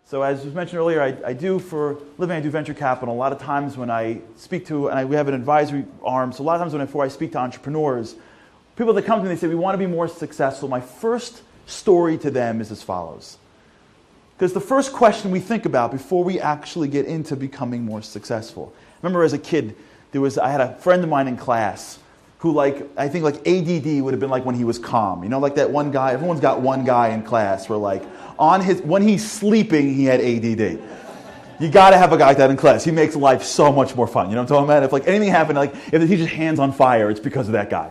So as was mentioned earlier, I do for a living, I do venture capital. A lot of times when I speak to, and we have an advisory arm, so a lot of times before I speak to entrepreneurs, people that come to me, they say, we want to be more successful. My first story to them is as follows. Because the first question we think about before we actually get into becoming more successful. I remember as a kid, I had a friend of mine in class who I think ADD would have been like when he was calm. You know, like that one guy, everyone's got one guy in class where when he's sleeping, he had ADD. You got to have a guy like that in class. He makes life so much more fun. You know what I'm talking about? If anything happened, if the teacher's hand's on fire, it's because of that guy.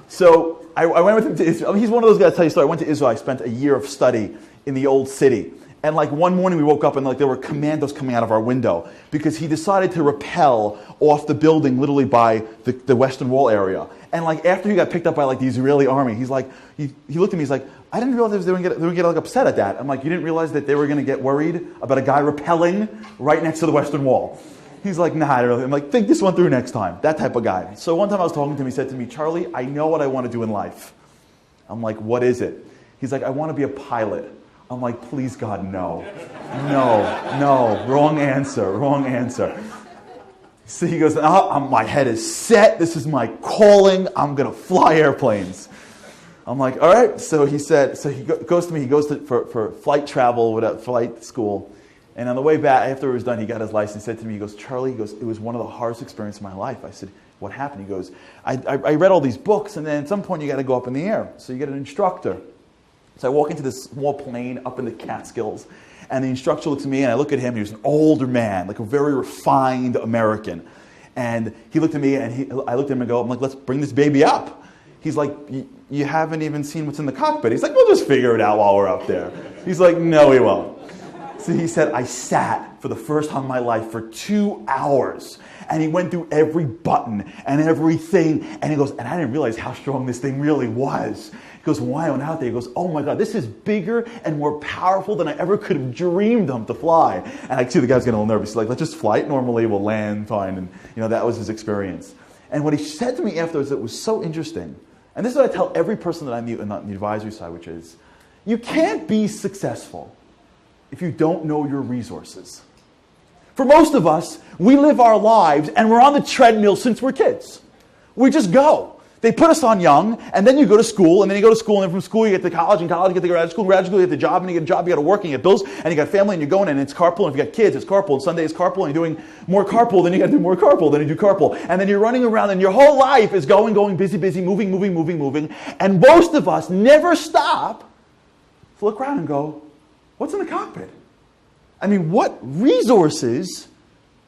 So I went with him to Israel. He's one of those guys, tell you a story. I went to Israel. I spent a year of study in the old city. And one morning we woke up and there were commandos coming out of our window because he decided to rappel off the building literally by the Western Wall area. And after he got picked up by the Israeli army, he looked at me, he's like, I didn't realize they were going to get upset at that. I'm like, you didn't realize that they were going to get worried about a guy rappelling right next to the Western Wall? He's like, nah, I don't really. I'm like, think this one through next time. That type of guy. So one time I was talking to him, he said to me, Charlie, I know what I want to do in life. I'm like, what is it? He's like, I want to be a pilot. I'm like, please God, no. No, wrong answer. So he goes, my head is set. This is my calling. I'm going to fly airplanes. I'm like, all right. So he said, he goes to me, he goes for flight travel, flight school. And on the way back, after it was done, he got his license. He said to me, he goes, Charlie, it was one of the hardest experiences of my life. I said, what happened? He goes, I read all these books, and then at some point you got to go up in the air. So you get an instructor. So I walk into this small plane up in the Catskills, and the instructor looks at me, and I look at him. He was an older man, a very refined American. And he looked at me, and I looked at him and go, I'm like, let's bring this baby up. He's like, you haven't even seen what's in the cockpit. He's like, we'll just figure it out while we're up there. He's like, no, we won't. So he said, I sat for the first time in my life for 2 hours. And he went through every button and everything. And he goes, and I didn't realize how strong this thing really was. He goes, when I went out there, he goes, oh my God, this is bigger and more powerful than I ever could have dreamed of to fly. And I see the guy's getting a little nervous. He's like, let's just fly it normally. We'll land fine. And that was his experience. And what he said to me afterwards, it was so interesting. And this is what I tell every person that I meet on the advisory side, which is, you can't be successful if you don't know your resources. For most of us, we live our lives and we're on the treadmill since we're kids. We just go. They put us on young, and then you go to school, and then you go to school, and then from school you get to college, and college you get to graduate school you get the job, and you get a job, you got to work, and you get bills, and you got family, and you're going, and it's carpool, and if you got kids, it's carpool, and Sunday is carpool, and you're doing more carpool, then you got to do more carpool, then you do carpool, and then you're running around, and your whole life is going, busy, moving, and most of us never stop to look around and go, what's in the cockpit? I mean, what resources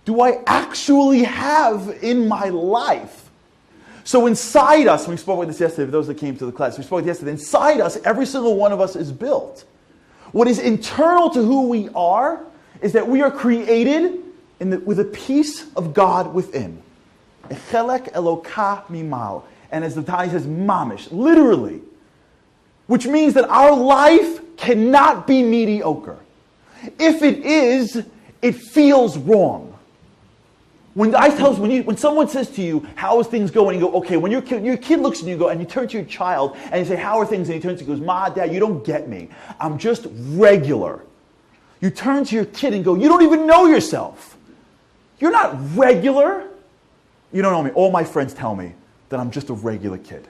do I actually have in my life? So inside us, we spoke about this yesterday, for those that came to the class, we spoke yesterday, inside us, every single one of us is built. What is internal to who we are is that we are created with a piece of God within. Echelek Eloka mimal. And as the Tanya says, mamish, literally. Which means that our life cannot be mediocre. If it is, it feels wrong. When someone says to you, how is things going? You go, okay, when your kid looks at you, and you turn to your child and you say, how are things? And he turns to you and goes, Ma, Dad, you don't get me. I'm just regular. You turn to your kid and go, you don't even know yourself. You're not regular. You don't know me. All my friends tell me that I'm just a regular kid.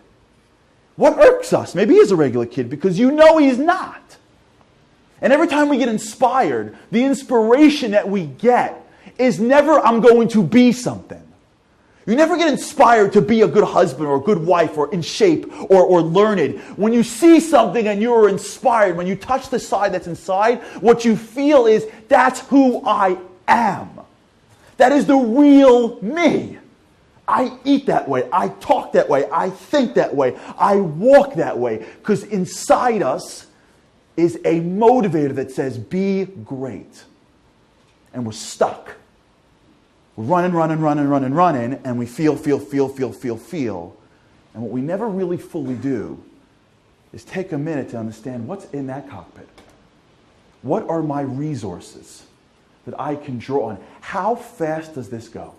What irks us? Maybe he's a regular kid because you know he's not. And every time we get inspired, the inspiration that we get is never, I'm going to be something. You never get inspired to be a good husband or a good wife or in shape or learned. When you see something and you're inspired, when you touch the side that's inside, what you feel is, that's who I am. That is the real me. I eat that way. I talk that way. I think that way. I walk that way. Because inside us is a motivator that says, be great. And we're stuck. We're running, and we feel. And what we never really fully do is take a minute to understand what's in that cockpit. What are my resources that I can draw on? How fast does this go?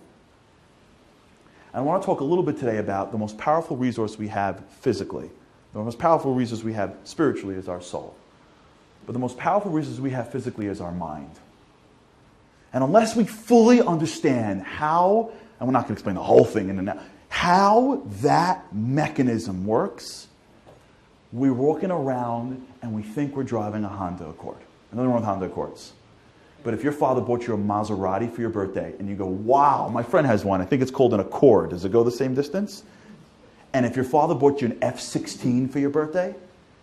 And I want to talk a little bit today about the most powerful resource we have physically. The most powerful resource we have spiritually is our soul. But the most powerful resource we have physically is our mind. And unless we fully understand how, and we're not going to explain the whole thing in and out, how that mechanism works, we're walking around and we think we're driving a Honda Accord. Nothing wrong with Honda Accords. But if your father bought you a Maserati for your birthday and you go, wow, my friend has one, I think it's called an Accord. Does it go the same distance? And if your father bought you an F-16 for your birthday,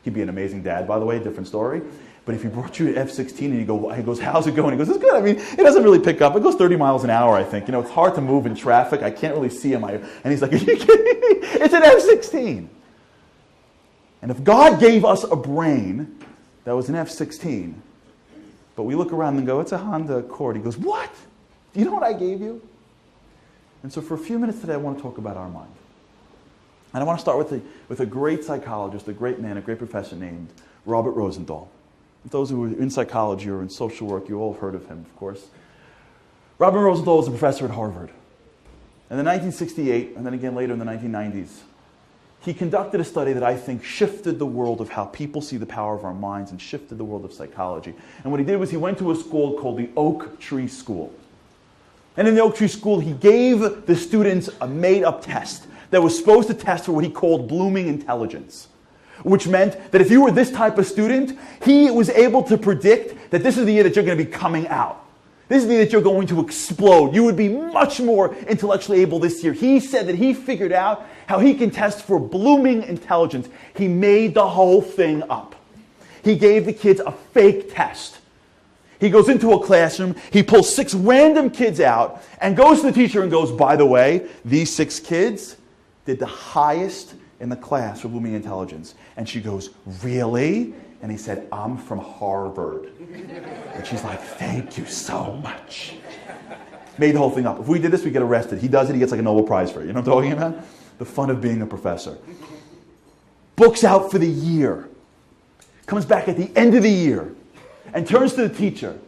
he'd be an amazing dad, by the way, different story. But if he brought you an F-16 and he goes, how's it going? He goes, it's good. I mean, it doesn't really pick up. It goes 30 miles an hour, I think. It's hard to move in traffic. I can't really see him. And he's like, are you kidding me? It's an F-16. And if God gave us a brain that was an F-16, but we look around and go, it's a Honda Accord. He goes, what? Do you know what I gave you? And so for a few minutes today, I want to talk about our mind. And I want to start with a great psychologist, a great man, a great professor named Robert Rosenthal. Those who are in psychology or in social work, you all have heard of him, of course. Robert Rosenthal was a professor at Harvard. And in 1968, and then again later in the 1990s, he conducted a study that I think shifted the world of how people see the power of our minds and shifted the world of psychology. And what he did was he went to a school called the Oak Tree School. And in the Oak Tree School, he gave the students a made-up test that was supposed to test for what he called blooming intelligence, which meant that if you were this type of student, he was able to predict that this is the year that you're going to be coming out. This is the year that you're going to explode. You would be much more intellectually able this year. He said that he figured out how he can test for blooming intelligence. He made the whole thing up. He gave the kids a fake test. He goes into a classroom, he pulls 6 random kids out, and goes to the teacher and goes, by the way, these 6 kids did the highest in the class for blooming intelligence. And she goes, really? And he said, I'm from Harvard. And she's like, thank you so much. Made the whole thing up. If we did this, we get arrested. He does it, he gets like a Nobel Prize for it. You know what I'm talking about? The fun of being a professor. Books out for the year. Comes back at the end of the year and turns to the teacher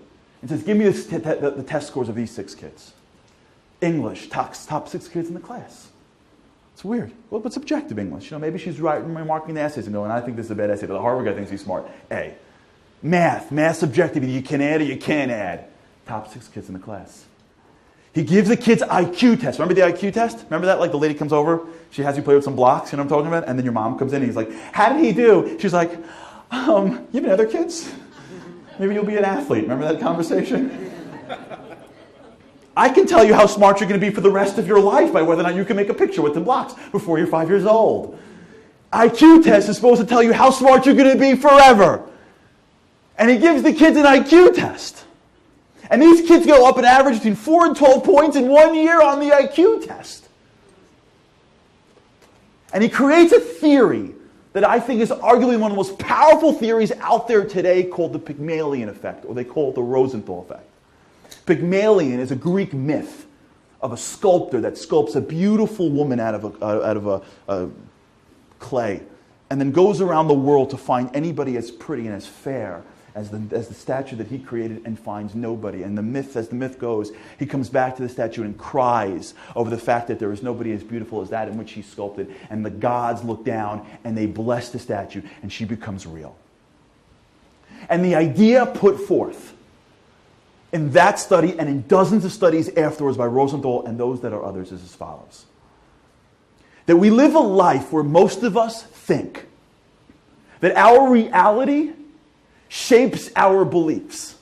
and says, give me the test scores of these 6 kids. English, top 6 kids in the class. It's weird. Well, but subjective English. Maybe she's marking the essays and going, I think this is a bad essay, but the Harvard guy thinks he's smart. A. Math subjective. You can add or you can't add. Top 6 kids in the class. He gives the kids IQ tests. Remember the IQ test? Remember that? Like the lady comes over, she has you play with some blocks, you know what I'm talking about? And then your mom comes in and he's like, how did he do? She's like, you have any other kids? Maybe you'll be an athlete. Remember that conversation? I can tell you how smart you're going to be for the rest of your life by whether or not you can make a picture with the blocks before you're 5 years old. IQ test is supposed to tell you how smart you're going to be forever. And he gives the kids an IQ test. And these kids go up an average between 4 and 12 points in 1 year on the IQ test. And he creates a theory that I think is arguably one of the most powerful theories out there today called the Pygmalion effect, or they call it the Rosenthal effect. Pygmalion is a Greek myth of a sculptor that sculpts a beautiful woman out of a clay and then goes around the world to find anybody as pretty and as fair as the statue that he created and finds nobody. And as the myth goes, he comes back to the statue and cries over the fact that there is nobody as beautiful as that in which he sculpted. And the gods look down and they bless the statue and she becomes real. And the idea put forth in that study and in dozens of studies afterwards by Rosenthal and those that are others is as follows. That we live a life where most of us think that our reality shapes our beliefs.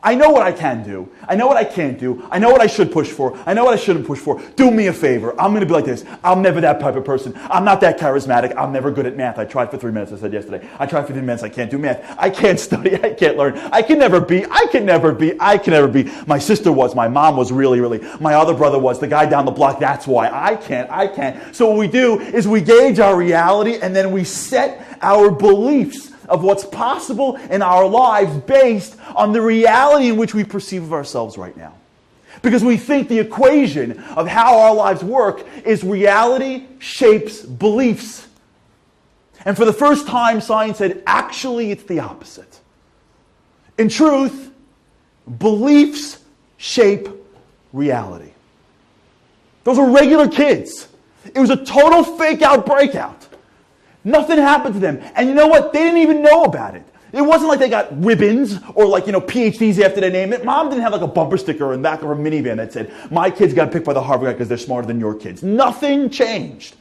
I know what I can do. I know what I can't do. I know what I should push for. I know what I shouldn't push for. Do me a favor. I'm going to be like this. I'm never that type of person. I'm not that charismatic. I'm never good at math. I tried for 3 minutes, I said yesterday. I tried for 15 minutes. I can't do math. I can't study. I can't learn. I can never be. My sister was. My mom was really. My other brother was. The guy down the block, that's why. I can't. So what we do is we gauge our reality and then we set our beliefs of what's possible in our lives based on the reality in which we perceive of ourselves right now. Because we think the equation of how our lives work is reality shapes beliefs. And for the first time, science said, actually, it's the opposite. In truth, beliefs shape reality. Those are regular kids. It was a total fake-out breakout. Nothing happened to them. And you know what? They didn't even know about it. It wasn't like they got ribbons or like, PhDs after they name it. Mom didn't have like a bumper sticker in the back of her minivan that said, my kids got picked by the Harvard guy because they're smarter than your kids. Nothing changed.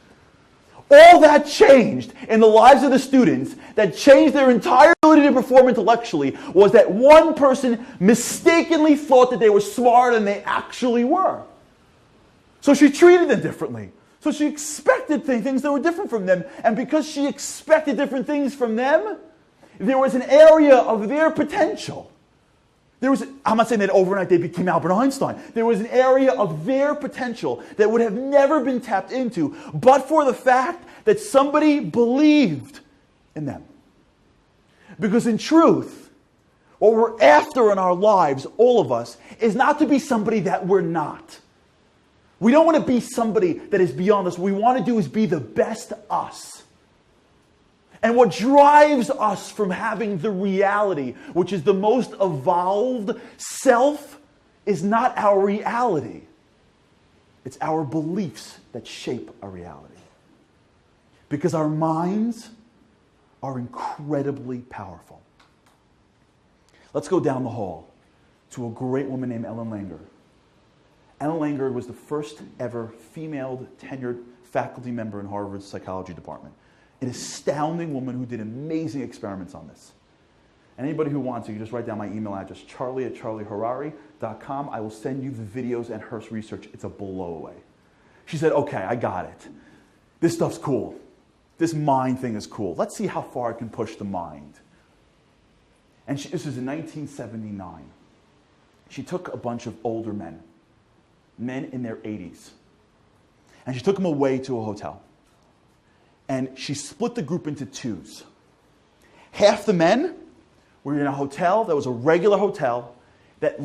All that changed in the lives of the students, that changed their entire ability to perform intellectually, was that one person mistakenly thought that they were smarter than they actually were. So she treated them differently. So she expected things that were different from them. And because she expected different things from them, there was an area of their potential. I'm not saying that overnight they became Albert Einstein. There was an area of their potential that would have never been tapped into, but for the fact that somebody believed in them. Because in truth, what we're after in our lives, all of us, is not to be somebody that we're not. We don't want to be somebody that is beyond us. What we want to do is be the best us. And what drives us from having the reality, which is the most evolved self, is not our reality. It's our beliefs that shape our reality. Because our minds are incredibly powerful. Let's go down the hall to a great woman named Ellen Langer. Ellen Langer was the first ever female tenured faculty member in Harvard's psychology department. An astounding woman who did amazing experiments on this. And anybody who wants, you can just write down my email address, charlie@charlieharary.com. I will send you the videos and her research. It's a blowaway. She said, okay, I got it. This stuff's cool. This mind thing is cool. Let's see how far it can push the mind. And this was in 1979. She took a bunch of older men in their 80s, and she took them away to a hotel. And she split the group into twos. Half the men were in a hotel that was a regular hotel that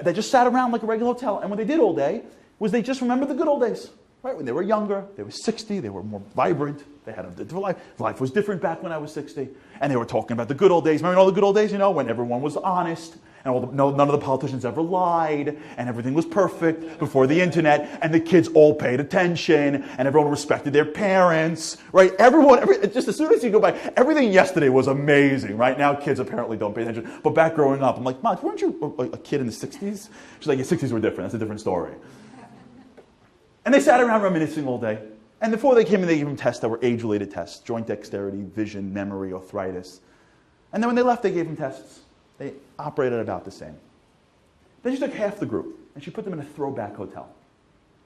that just sat around like a regular hotel. And what they did all day was they just remembered the good old days. Right? When they were younger, they were 60, they were more vibrant, they had a different life. Life was different back when I was 60. And they were talking about the good old days. Remember all the good old days, when everyone was honest, and none of the politicians ever lied, and everything was perfect before the internet, and the kids all paid attention, and everyone respected their parents, right? Just as soon as you go by, everything yesterday was amazing, right? Now kids apparently don't pay attention. But back growing up, I'm like, Mom, weren't you a kid in the 60s? She's like, the 60s were different. That's a different story. And they sat around reminiscing all day. And before they came in, they gave them tests that were age-related tests: joint dexterity, vision, memory, arthritis. And then when they left, they gave them tests. They operated about the same. Then she took half the group, and she put them in a throwback hotel.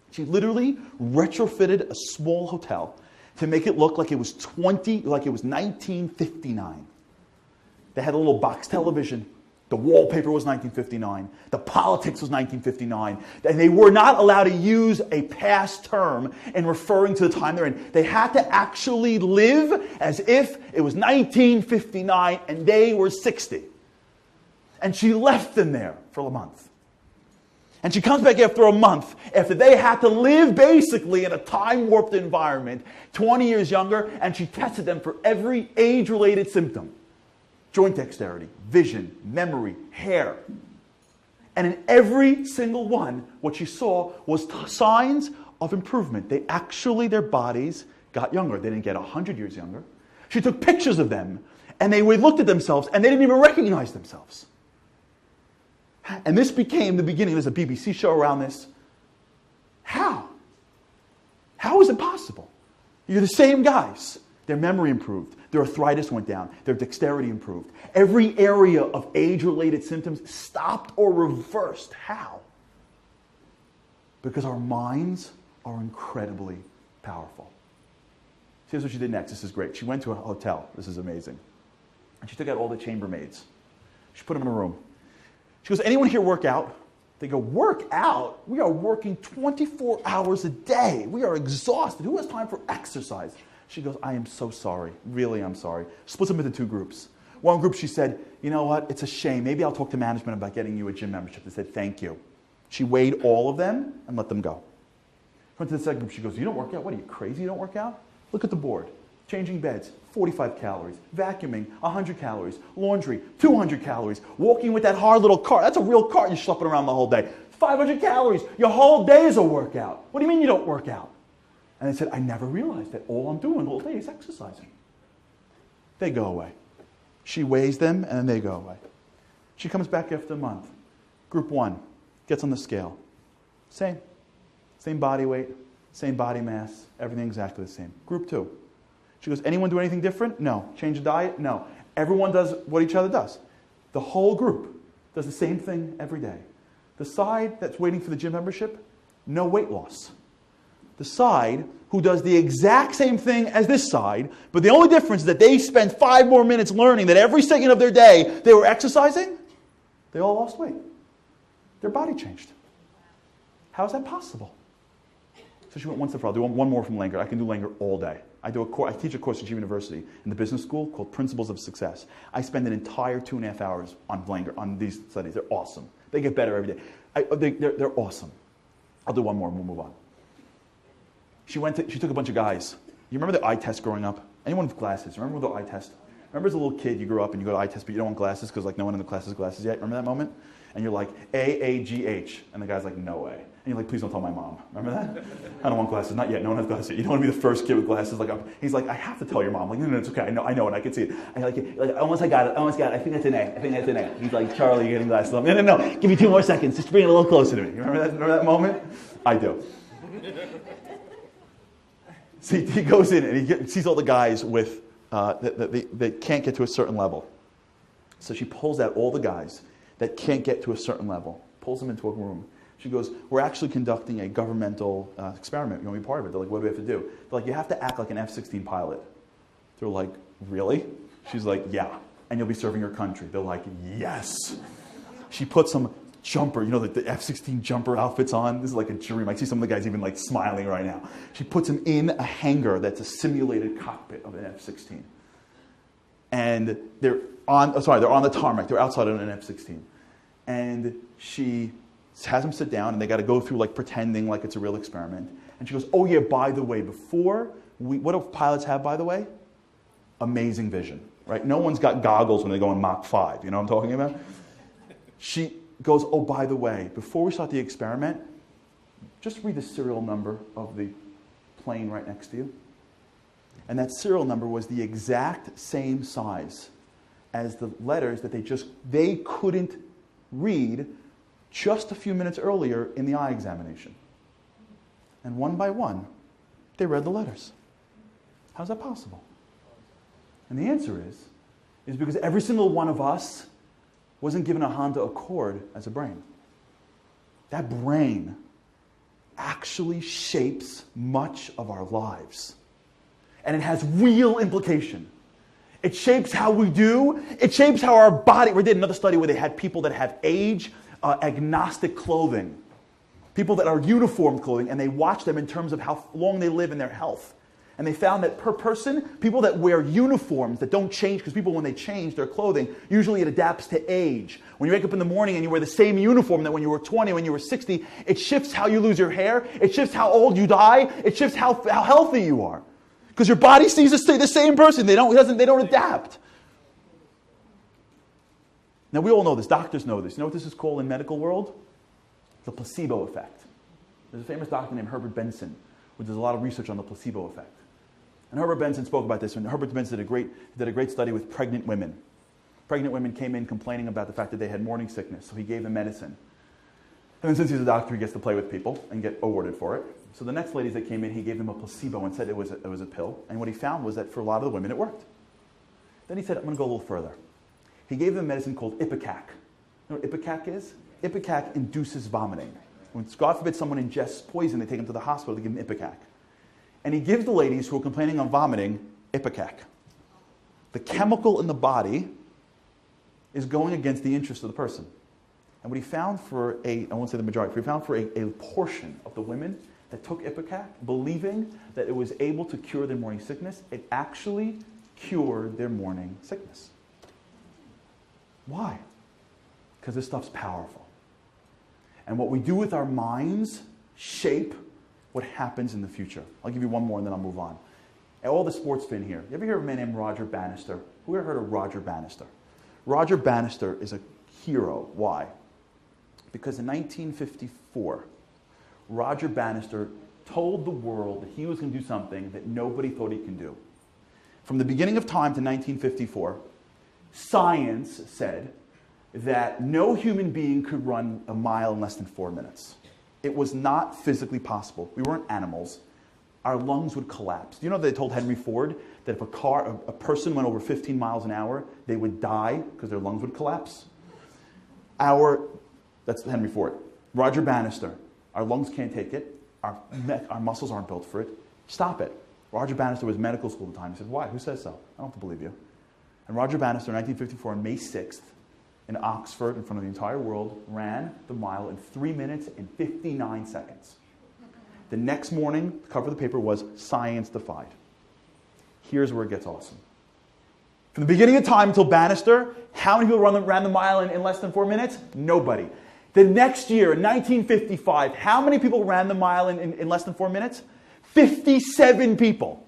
She literally retrofitted a small hotel to make it look like it was 1959. They had a little box television. The wallpaper was 1959. The politics was 1959. And they were not allowed to use a past term in referring to the time they're in. They had to actually live as if it was 1959 and they were 60. And she left them there for a month. And she comes back after a month, after they had to live basically in a time-warped environment, 20 years younger, and she tested them for every age-related symptom. Joint dexterity, vision, memory, hair. And in every single one, what she saw was signs of improvement. Their bodies got younger. They didn't get 100 years younger. She took pictures of them, and they looked at themselves, and they didn't even recognize themselves. And this became the beginning. There's a BBC show around this. How? How is it possible? You're the same guys. Their memory improved. Their arthritis went down. Their dexterity improved. Every area of age-related symptoms stopped or reversed. How? Because our minds are incredibly powerful. Here's what she did next. This is great. She went to a hotel. This is amazing. And she took out all the chambermaids. She put them in a room. She goes, anyone here work out? They go, work out? We are working 24 hours a day. We are exhausted. Who has time for exercise? She goes, I am so sorry. Really, I'm sorry. Splits them into two groups. One group, she said, you know what? It's a shame. Maybe I'll talk to management about getting you a gym membership. They said, thank you. She weighed all of them and let them go. Went to the second group. She goes, you don't work out? What are you, crazy? You don't work out? Look at the board. Changing beds, 45 calories. Vacuuming, 100 calories. Laundry, 200 calories. Walking with that hard little cart. That's a real cart you're schlepping around the whole day. 500 calories. Your whole day is a workout. What do you mean you don't work out? And they said, I never realized that all I'm doing all day is exercising. They go away. She weighs them, and then they go away. She comes back after a month. Group 1 gets on the scale. Same body weight, same body mass, everything exactly the same. Group 2. She goes, anyone do anything different? No. Change the diet? No. Everyone does what each other does. The whole group does the same thing every day. The side that's waiting for the gym membership, no weight loss. The side who does the exact same thing as this side, but the only difference is that they spend 5 more minutes learning that every second of their day they were exercising, they all lost weight. Their body changed. How is that possible? So she went one step further. I'll do one more from Langer. I can do Langer all day. I teach a course at University in the business school called Principles of Success. I spend an entire 2.5 hours on Langer, on these studies. They're awesome. They get better every day. They're awesome. I'll do one more and we'll move on. She took a bunch of guys. You remember the eye test growing up? Anyone with glasses? Remember the eye test? Remember as a little kid you grew up and you go to eye test but you don't want glasses because like no one in the class has glasses yet? Remember that moment? And you're like, A-A-G-H. And the guy's like, no way. And you're like, please don't tell my mom. Remember that? I don't want glasses. Not yet. No one has glasses yet. You don't want to be the first kid with glasses. He's like, I have to tell your mom. I'm like, no, it's okay. I know it. I can see it. I almost got it. I think that's an A. He's like, Charlie, you're getting glasses. I'm like, no. Give me 2 more seconds. Just bring it a little closer to me. You remember that moment? I do. See, he goes in and he sees all the guys with that can't get to a certain level. So she pulls out all the guys that can't get to a certain level, pulls them into a room. She goes, we're actually conducting a governmental experiment. You want to be part of it? They're like, what do we have to do? They're like, you have to act like an F-16 pilot. They're like, really? She's like, yeah. And you'll be serving your country. They're like, yes. She puts some jumper, the F-16 jumper outfits on. This is like a dream. I see some of the guys even like smiling right now. She puts them in a hangar that's a simulated cockpit of an F-16. And they're on the tarmac. They're outside of an F-16. And she has them sit down, and they got to go through like pretending like it's a real experiment. And she goes, oh yeah, by the way, what do pilots have, by the way? Amazing vision, right? No one's got goggles when they go in Mach 5. You know what I'm talking about? She goes, oh, by the way, before we start the experiment, just read the serial number of the plane right next to you. And that serial number was the exact same size as the letters that they couldn't read just a few minutes earlier in the eye examination. And one by one, they read the letters. How's that possible? And the answer is because every single one of us wasn't given a Honda Accord as a brain. That brain actually shapes much of our lives. And it has real implication. It shapes how we do. It shapes how our body. We did another study where they had people that have age agnostic clothing. People that are uniform clothing, and they watch them in terms of how long they live in their health. And they found that per person, people that wear uniforms that don't change, because people when they change their clothing, usually it adapts to age. When you wake up in the morning and you wear the same uniform that when you were 20, when you were 60, it shifts how you lose your hair, it shifts how old you die, it shifts how healthy you are. Because your body sees the same person, they don't adapt. Now we all know this, doctors know this. You know what this is called in medical world? The placebo effect. There's a famous doctor named Herbert Benson, who does a lot of research on the placebo effect. And Herbert Benson spoke about this, and Herbert Benson did a great study with pregnant women. Pregnant women came in complaining about the fact that they had morning sickness, so he gave them medicine. And then since he's a doctor, he gets to play with people and get awarded for it. So the next ladies that came in, he gave them a placebo and said it was a pill. And what he found was that for a lot of the women, it worked. Then he said, I'm going to go a little further. He gave them medicine called Ipecac. You know what Ipecac is? Ipecac induces vomiting. When, God forbid, someone ingests poison, they take them to the hospital to give them Ipecac. And he gives the ladies who are complaining of vomiting Ipecac. The chemical in the body is going against the interest of the person. And what he found I won't say the majority, but he found for a portion of the women that took Ipecac, believing that it was able to cure their morning sickness, it actually cured their morning sickness. Why? Because this stuff's powerful. And what we do with our minds shape what happens in the future. I'll give you one more and then I'll move on. And all the sports fan here, you ever hear of a man named Roger Bannister? Who ever heard of Roger Bannister? Roger Bannister is a hero. Why? Because in 1954, Roger Bannister told the world that he was going to do something that nobody thought he can do. From the beginning of time to 1954, science said that no human being could run a mile in less than 4 minutes. It was not physically possible. We weren't animals. Our lungs would collapse. Do you know they told Henry Ford that if a person went over 15 miles an hour, they would die because their lungs would collapse? That's Henry Ford. Roger Bannister, our lungs can't take it. Our muscles aren't built for it. Stop it. Roger Bannister was medical school at the time. He said, why? Who says so? I don't have to believe you. And Roger Bannister, in 1954, on May 6th, in Oxford, in front of the entire world, ran the mile in 3 minutes and 59 seconds. The next morning, the cover of the paper was Science Defied. Here's where it gets awesome. From the beginning of time until Bannister, how many people ran the mile in less than 4 minutes? Nobody. The next year, in 1955, how many people ran the mile in less than 4 minutes? 57 people.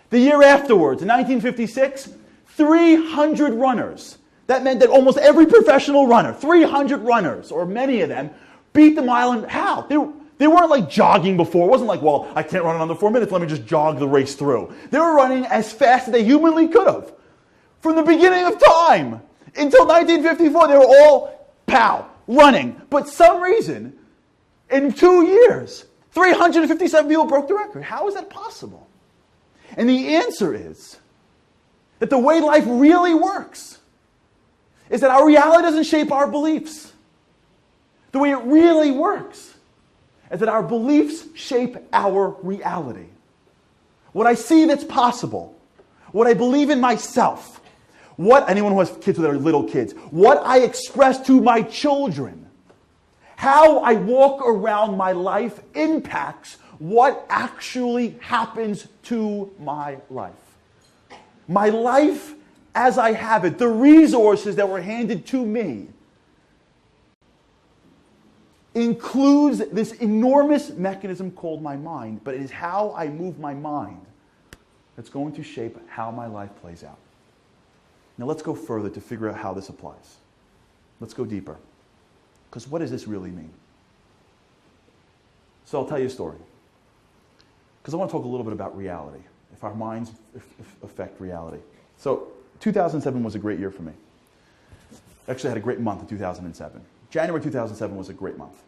The year afterwards, in 1956, 300 runners. That meant that almost every professional runner, 300 runners, or many of them, beat the mile in how? They weren't like jogging before. It wasn't like, well, I can't run it under 4 minutes, let me just jog the race through. They were running as fast as they humanly could have. From the beginning of time until 1954, they were all, running. But some reason, in 2 years, 357 people broke the record. How is that possible? And the answer is that the way life really works is that our reality doesn't shape our beliefs. The way it really works is that our beliefs shape our reality. What I see that's possible, what I believe in myself, anyone who has kids that are little kids, what I express to my children, how I walk around my life impacts what actually happens to my life. My life as I have it, the resources that were handed to me, includes this enormous mechanism called my mind, but it is how I move my mind that's going to shape how my life plays out. Now let's go further to figure out how this applies. Let's go deeper. Because what does this really mean? So I'll tell you a story. Because I want to talk a little bit about reality, if our minds affect reality. So 2007 was a great year for me. Actually, I had a great month in 2007. January 2007 was a great month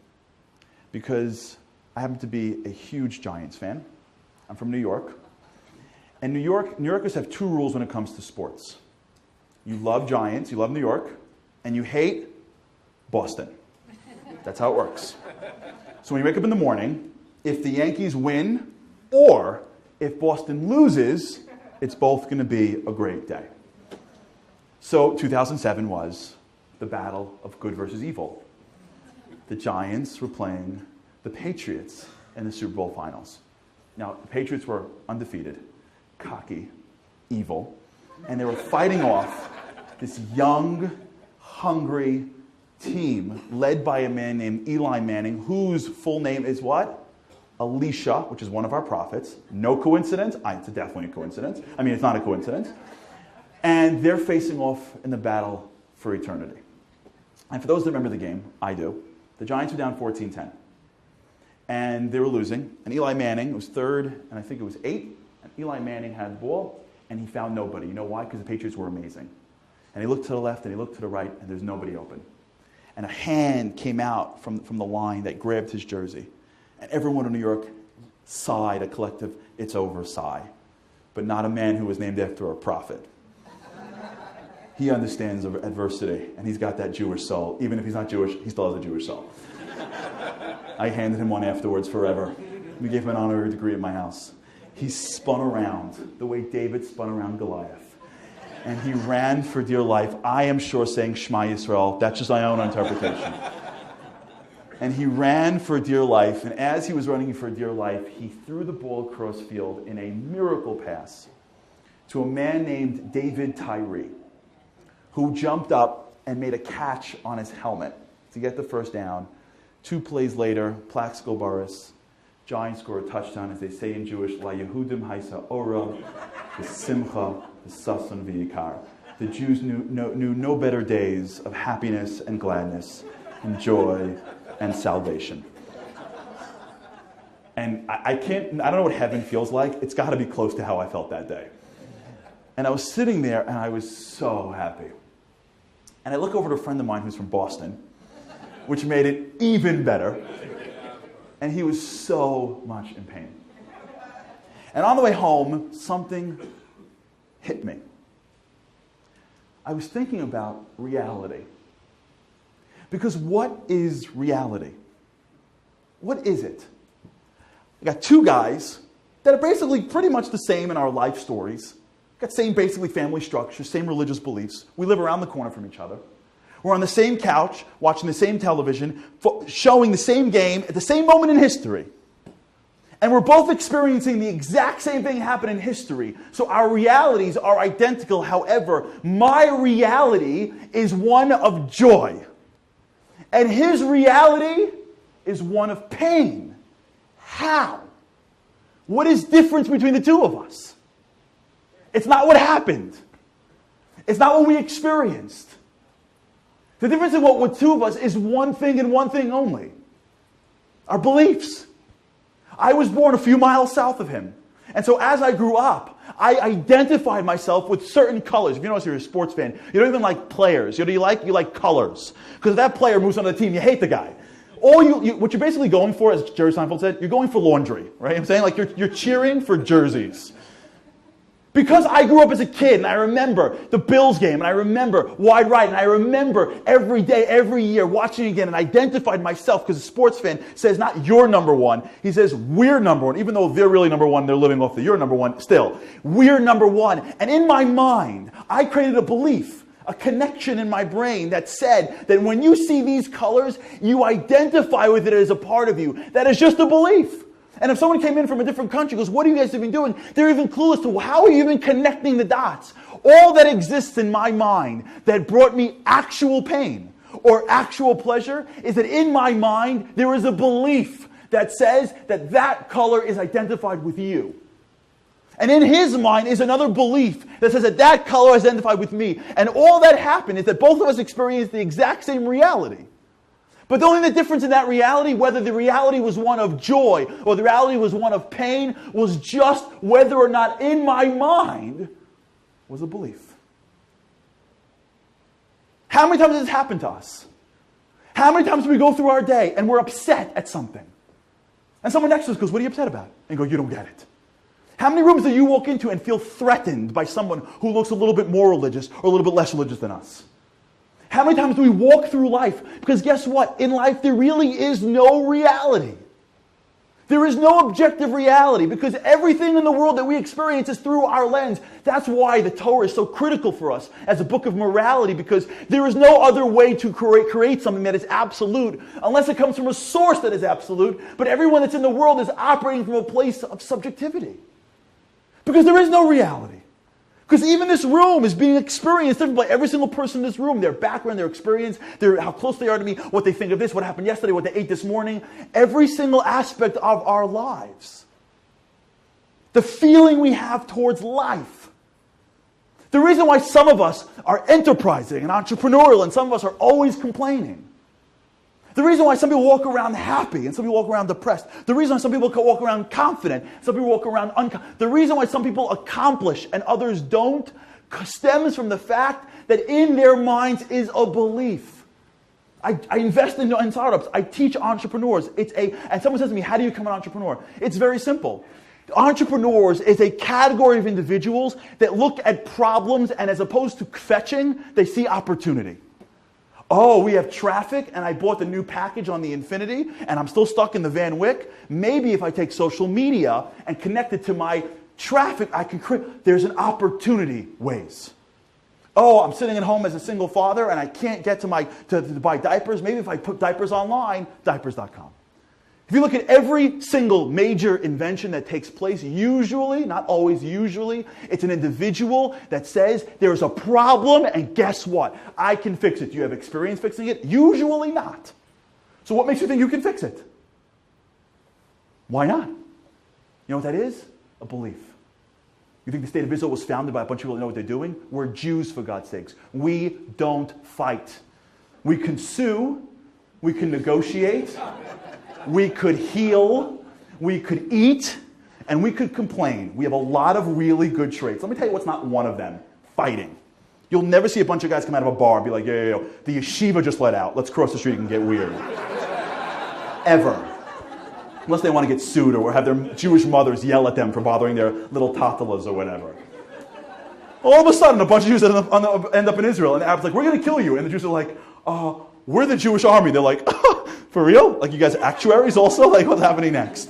because I happen to be a huge Giants fan. I'm from New York. And New Yorkers have two rules when it comes to sports. You love Giants, you love New York, and you hate Boston. That's how it works. So when you wake up in the morning, if the Yankees win or if Boston loses, it's both going to be a great day. So 2007 was the battle of good versus evil. The Giants were playing the Patriots in the Super Bowl finals. Now, the Patriots were undefeated, cocky, evil, and they were fighting off this young, hungry team led by a man named Eli Manning, whose full name is what? Elisha, which is one of our prophets. No coincidence? It's definitely a coincidence. I mean, it's not a coincidence. And they're facing off in the battle for eternity. And for those that remember the game, I do, the Giants were down 14-10. And they were losing. And Eli Manning was third, and I think it was 8. And Eli Manning had the ball, and he found nobody. You know why? Because the Patriots were amazing. And he looked to the left, and he looked to the right, and there's nobody open. And a hand came out from the line that grabbed his jersey. And everyone in New York sighed, a collective, it's over sigh. But not a man who was named after a prophet. He understands adversity, and he's got that Jewish soul. Even if he's not Jewish, he still has a Jewish soul. I handed him one afterwards forever. We gave him an honorary degree at my house. He spun around the way David spun around Goliath. And he ran for dear life. I am sure saying Shema Yisrael. That's just my own interpretation. And he ran for dear life. And as he was running for dear life, he threw the ball across field in a miracle pass to a man named David Tyree, who jumped up and made a catch on his helmet to get the first down. 2 plays later, Plaxico Boris, Giants score a touchdown, as they say in Jewish, La Yehudim Haisa Ora, the Simcha, the Sasan V'Yikar. The Jews knew no better days of happiness and gladness and joy and salvation. And I don't know what heaven feels like. It's got to be close to how I felt that day. And I was sitting there, and I was so happy. And I look over to a friend of mine who's from Boston, which made it even better. And he was so much in pain. And on the way home, something hit me. I was thinking about reality. Because what is reality? What is it? I got two guys that are basically pretty much the same in our life stories. Got same basically family structure, same religious beliefs. We live around the corner from each other. We're on the same couch, watching the same television, showing the same game at the same moment in history. And we're both experiencing the exact same thing happen in history. So our realities are identical. However, my reality is one of joy. And his reality is one of pain. How? What is the difference between the two of us? It's not what happened. It's not what we experienced. The difference in what with two of us is one thing and one thing only. Our beliefs. I was born a few miles south of him. And so as I grew up, I identified myself with certain colors. If you notice you're a sports fan, you don't even like players. You know what you like? You like colors. Because if that player moves on the team, you hate the guy. What you're basically going for, as Jerry Seinfeld said, you're going for laundry. Right? I'm saying, like, you're cheering for jerseys. Because I grew up as a kid, and I remember the Bills game, and I remember Wide Right, and I remember every day, every year, watching again, and identified myself, because a sports fan says not you're number one, he says we're number one. Even though they're really number one, they're living off the you're number one, still. We're number one. And in my mind, I created a belief, a connection in my brain that said that when you see these colors, you identify with it as a part of you. That is just a belief. And if someone came in from a different country, goes, what are you guys even doing? They're even clueless to how are you even connecting the dots? All that exists in my mind that brought me actual pain or actual pleasure is that in my mind, there is a belief that says that that color is identified with you. And in his mind is another belief that says that that color is identified with me. And all that happened is that both of us experienced the exact same reality. But the only difference in that reality, whether the reality was one of joy or the reality was one of pain, was just whether or not in my mind was a belief. How many times has this happened to us? How many times do we go through our day and we're upset at something? And someone next to us goes, what are you upset about? And you go, you don't get it. How many rooms do you walk into and feel threatened by someone who looks a little bit more religious or a little bit less religious than us? How many times do we walk through life? Because guess what? In life, there really is no reality. There is no objective reality because everything in the world that we experience is through our lens. That's why the Torah is so critical for us as a book of morality, because there is no other way to create something that is absolute unless it comes from a source that is absolute. But everyone that's in the world is operating from a place of subjectivity because there is no reality. Because even this room is being experienced different by every single person in this room. Their background, their experience, how close they are to me, what they think of this, what happened yesterday, what they ate this morning. Every single aspect of our lives. The feeling we have towards life. The reason why some of us are enterprising and entrepreneurial and some of us are always complaining. The reason why some people walk around happy and some people walk around depressed. The reason why some people walk around confident, some people walk around unconfident. The reason why some people accomplish and others don't stems from the fact that in their minds is a belief. I invest in startups. I teach entrepreneurs. And someone says to me, how do you become an entrepreneur? It's very simple. Entrepreneurs is a category of individuals that look at problems and as opposed to fetching, they see opportunity. Oh, we have traffic, and I bought the new package on the Infinity, and I'm still stuck in the Van Wyck. Maybe if I take social media and connect it to my traffic, I can create. There's an opportunity ways. Oh, I'm sitting at home as a single father, and I can't get to buy diapers. Maybe if I put diapers online, diapers.com. If you look at every single major invention that takes place, usually, not always usually, it's an individual that says there's a problem and guess what? I can fix it. Do you have experience fixing it? Usually not. So what makes you think you can fix it? Why not? You know what that is? A belief. You think the state of Israel was founded by a bunch of people that know what they're doing? We're Jews, for God's sakes. We don't fight. We can sue. We can negotiate. We could heal, we could eat, and we could complain. We have a lot of really good traits. Let me tell you what's not one of them. Fighting. You'll never see a bunch of guys come out of a bar and be like, yo, the yeshiva just let out. Let's cross the street and get weird. Ever. Unless they want to get sued or have their Jewish mothers yell at them for bothering their little tatalas or whatever. All of a sudden, a bunch of Jews end up in Israel, and the Arabs are like, we're going to kill you. And the Jews are like, we're the Jewish army. They're like, for real? Like, you guys are actuaries also? Like, what's happening next?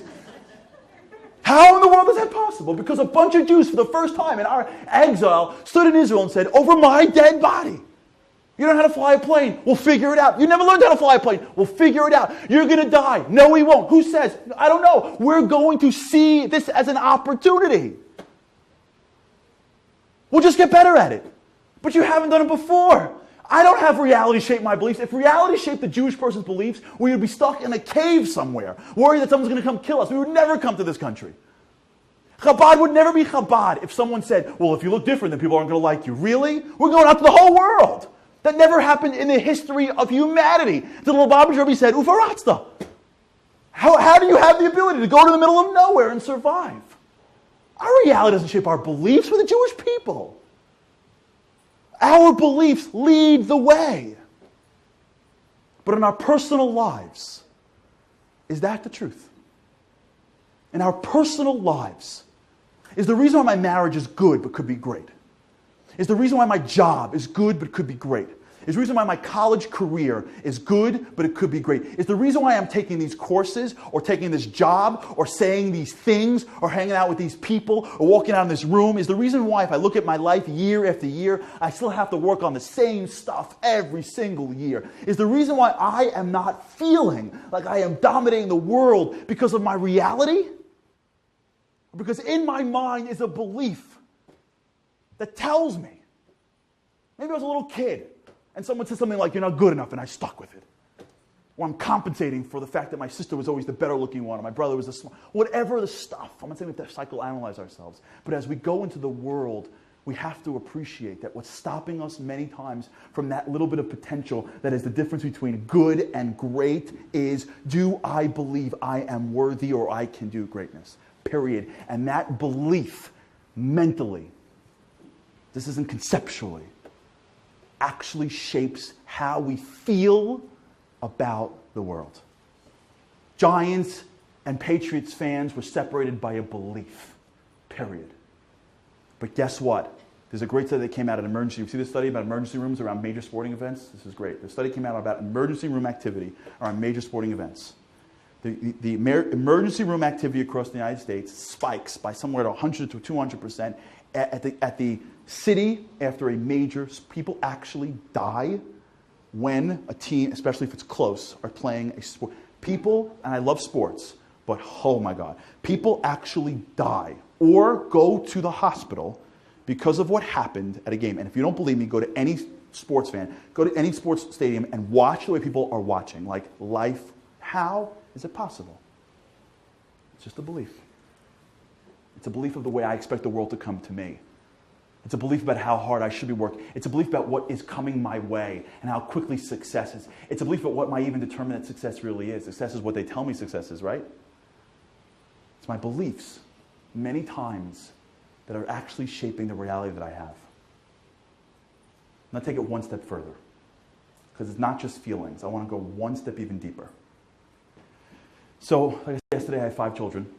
How in the world is that possible? Because a bunch of Jews, for the first time in our exile, stood in Israel and said, over my dead body. You don't know how to fly a plane? We'll figure it out. You never learned how to fly a plane? We'll figure it out. You're going to die. No, we won't. Who says? I don't know. We're going to see this as an opportunity. We'll just get better at it. But you haven't done it before. I don't have reality shape my beliefs. If reality shaped the Jewish person's beliefs, we would be stuck in a cave somewhere, worried that someone's going to come kill us. We would never come to this country. Chabad would never be Chabad if someone said, well, if you look different, then people aren't going to like you. Really? We're going out to the whole world. That never happened in the history of humanity. The little Lubavitcher Rebbe said, Ufaratzta. How do you have the ability to go to the middle of nowhere and survive? Our reality doesn't shape our beliefs. We're the Jewish people. Our beliefs lead the way. But in our personal lives, is that the truth? In our personal lives, is the reason why my marriage is good but could be great? Is the reason why my job is good but could be great? Is the reason why my college career is good but it could be great? Is the reason why I'm taking these courses or taking this job or saying these things or hanging out with these people or walking out in this room? Is the reason why if I look at my life year after year, I still have to work on the same stuff every single year? Is the reason why I am not feeling like I am dominating the world because of my reality? Because in my mind is a belief that tells me, maybe I was a little kid, and someone said something like, you're not good enough, and I stuck with it. Or I'm compensating for the fact that my sister was always the better looking one, or my brother was the smart, whatever the stuff. I'm not saying we have to psychoanalyze ourselves, but as we go into the world, we have to appreciate that what's stopping us many times from that little bit of potential that is the difference between good and great is, do I believe I am worthy or I can do greatness? Period. And that belief, mentally, this isn't conceptually, actually shapes how we feel about the world. Giants and Patriots fans were separated by a belief, period. But guess what? There's a great study that came out at emergency. You see this study about emergency rooms around major sporting events? This is great. The study came out about emergency room activity around major sporting events. The emergency room activity across the United States spikes by somewhere to 100 to 200% at the city after a major. People actually die when a team, especially if it's close, are playing a sport. People, and I love sports, but oh my God, people actually die or go to the hospital because of what happened at a game. And if you don't believe me, go to any sports fan, go to any sports stadium and watch the way people are watching. Like life, how is it possible? It's just a belief. It's a belief of the way I expect the world to come to me. It's a belief about how hard I should be working. It's a belief about what is coming my way and how quickly success is. It's a belief about what might even determine that success really is. Success is what they tell me success is, right? It's my beliefs, many times, that are actually shaping the reality that I have. Now take it one step further, because it's not just feelings. I want to go one step even deeper. So, like I said yesterday, I have 5 children.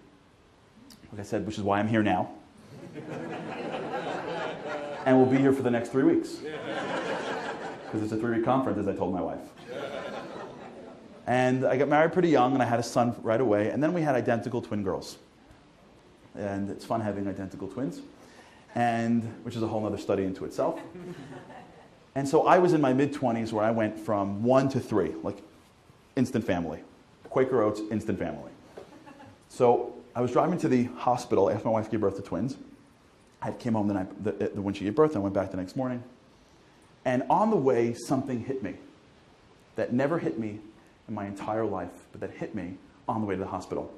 Like I said, which is why I'm here now. And we'll be here for the next 3 weeks. Because it's a 3-week conference, as I told my wife. And I got married pretty young, and I had a son right away. And then we had identical twin girls. And it's fun having identical twins, which is a whole other study into itself. And so I was in my mid-20s where I went from 1 to 3, like instant family. Quaker Oats, instant family. So I was driving to the hospital after my wife gave birth to twins. I came home the night when she gave birth, and I went back the next morning. And on the way, something hit me that never hit me in my entire life, but that hit me on the way to the hospital.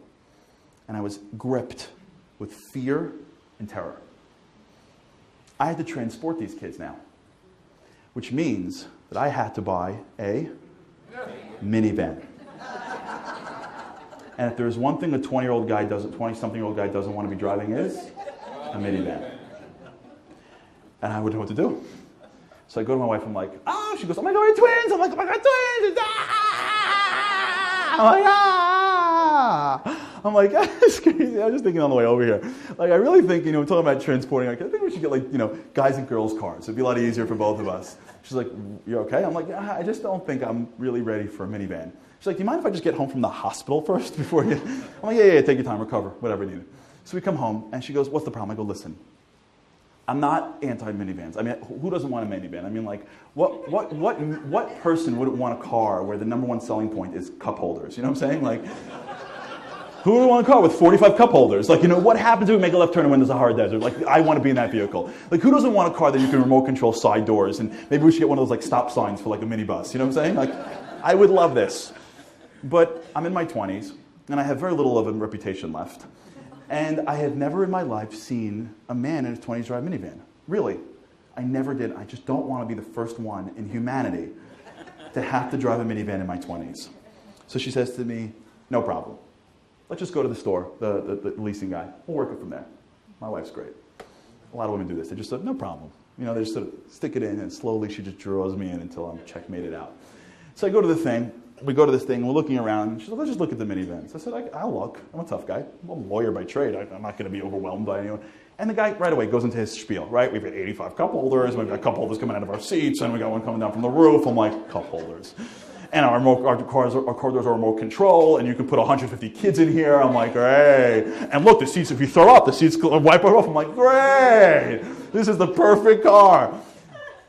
And I was gripped with fear and terror. I had to transport these kids now, which means that I had to buy a minivan. And if there's one thing a 20-something-year-old guy doesn't want to be driving is a minivan. And I wouldn't know what to do. So I go to my wife, I'm like, oh, she goes, oh my God, we're twins. I'm like, oh my God, twins. I'm like, I'm like, it's crazy. I was just thinking on the way over here. Like, I really think, talking about transporting, like, I think we should get guys and girls cars. It'd be a lot easier for both of us. She's like, you're okay? I'm like, I just don't think I'm really ready for a minivan. She's like, do you mind if I just get home from the hospital first before you? I'm like, yeah, take your time, recover, whatever you need. So we come home, and she goes, what's the problem? I go, listen, I'm not anti-minivans. I mean, who doesn't want a minivan? I mean, like, what person wouldn't want a car where the number one selling point is cup holders? You know what I'm saying? Like, who would want a car with 45 cup holders? Like, what happens if we make a left turn when there's a hard desert? Like, I want to be in that vehicle. Like, who doesn't want a car that you can remote control side doors? And maybe we should get one of those, like, stop signs for, like, a minibus. You know what I'm saying? Like, I would love this. But I'm in my 20s, and I have very little of a reputation left. And I have never in my life seen a man in his 20s drive a minivan. Really. I never did. I just don't want to be the first one in humanity to have to drive a minivan in my 20s. So she says to me, no problem. Let's just go to the store, the leasing guy. We'll work it from there. My wife's great. A lot of women do this. They just said, no problem. They just sort of stick it in, and slowly she just draws me in until I'm checkmated out. So I go to the thing. We go to this thing, and we're looking around, and she's like, let's just look at the minivans. I said, I'll look. I'm a tough guy. I'm a lawyer by trade. I'm not going to be overwhelmed by anyone. And the guy right away goes into his spiel, right? We've got 85 cup holders, and we've got cup holders coming out of our seats, and we got one coming down from the roof. I'm like, cup holders. And our car doors are remote control, and you can put 150 kids in here. I'm like, great. And look, the seats, if you throw up, the seats wipe it off. I'm like, great. This is the perfect car.